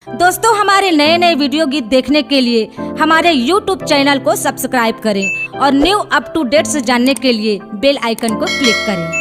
दोस्तों, हमारे नए नए वीडियो गीत देखने के लिए हमारे YouTube चैनल को सब्सक्राइब करें और न्यू अप टू डेट से जानने के लिए बेल आइकन को क्लिक करें।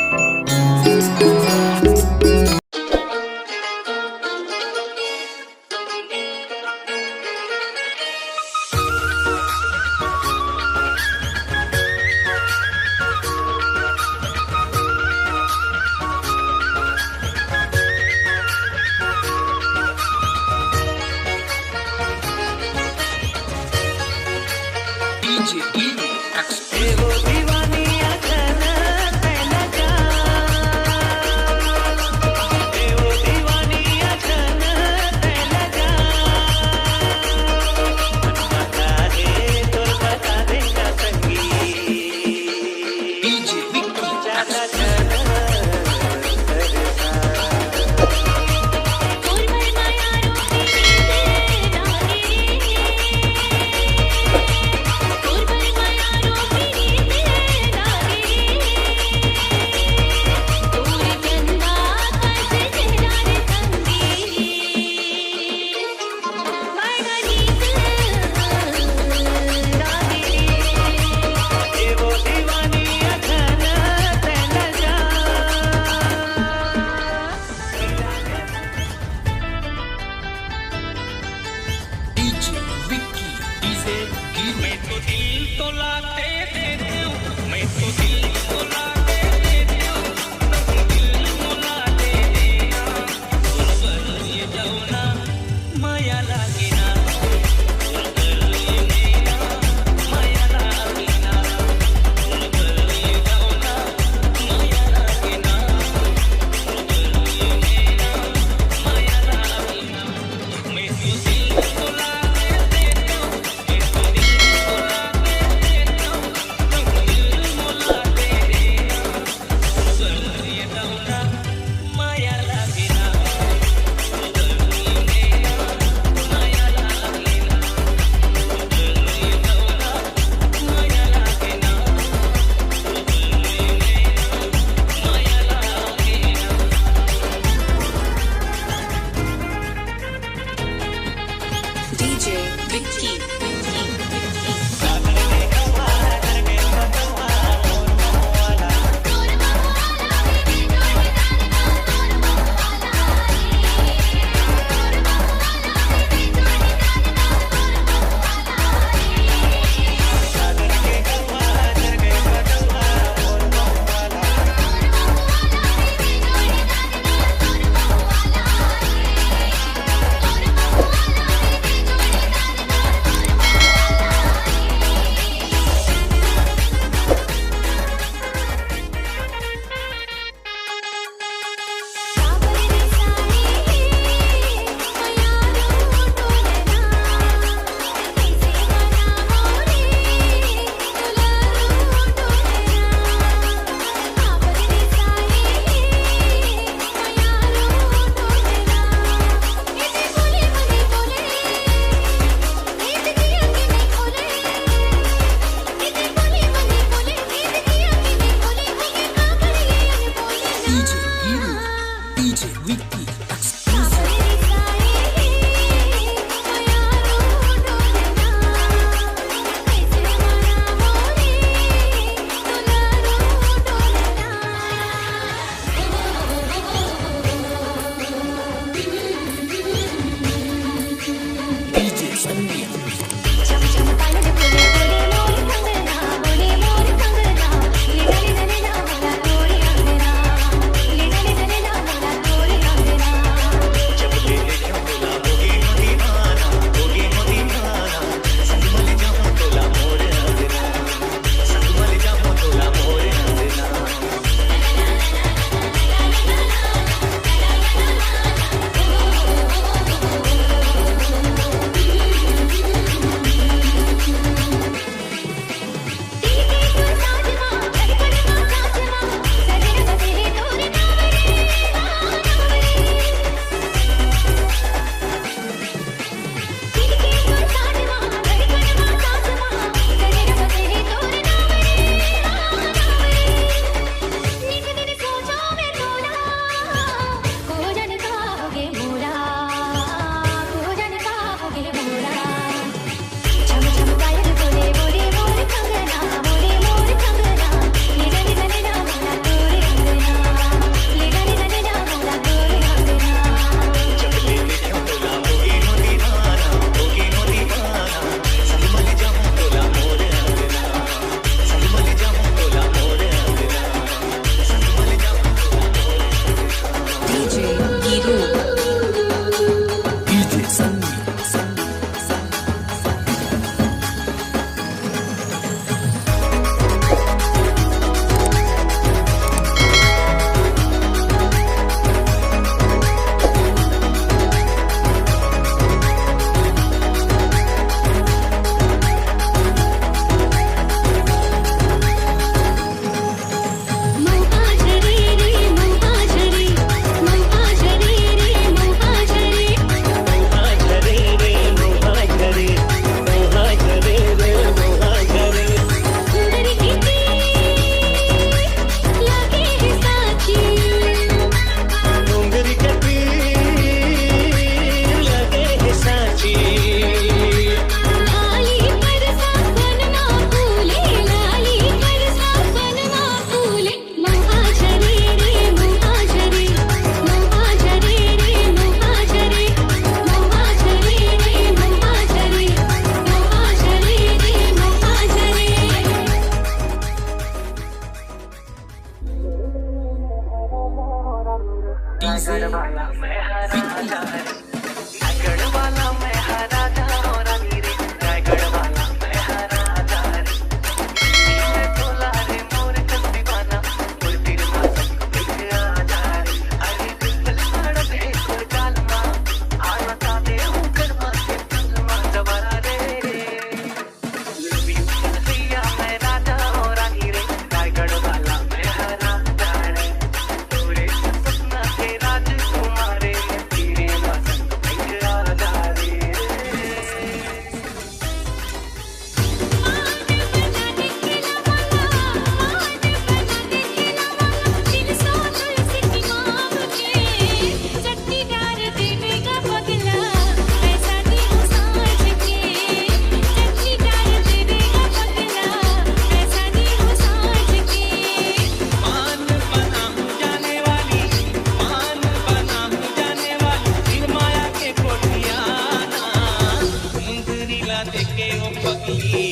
पगली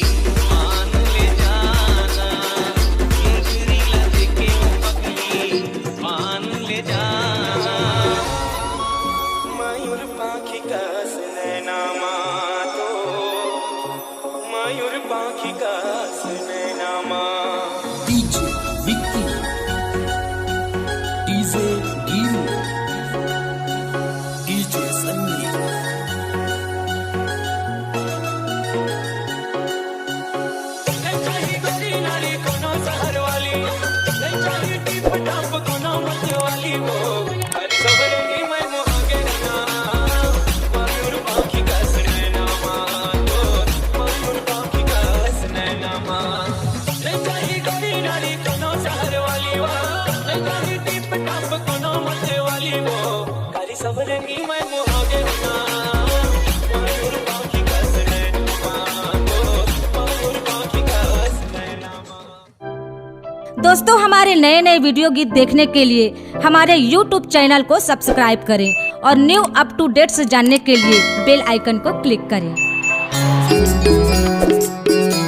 मान ले जाना, मुंगरी लग के ओ पगली मान ले जाना। मयूर पाखी कस नैना मातो, मयूर पाखी कस नैना मा। DJ Vicky, DJ Gil, DJ Sunny. नहीं चाहिए गोरी नाली कोनो शहर वाली, नहीं चाहिए टिप टाप कोनो मत वाली वो, हर सवरे की मैं मोहागे रहना। मयूर पाखी कस नैना मातो, मयूर पाखी कस नैना मा। नहीं चाहिए गोरी नाली कोनो शहर वाली वो, नहीं चाहिए टिप टाप कोनो मत वाली वो, हर सवरे की मैं मोहागे रहना। मयूर पाखी कस नैना मातो, मयूर पाखी कस नैना मा। दोस्तों, हमारे नए नए वीडियो गीत देखने के लिए हमारे YouTube चैनल को सब्सक्राइब करें और न्यू अप टू डेट्स जानने के लिए बेल आइकन को क्लिक करें।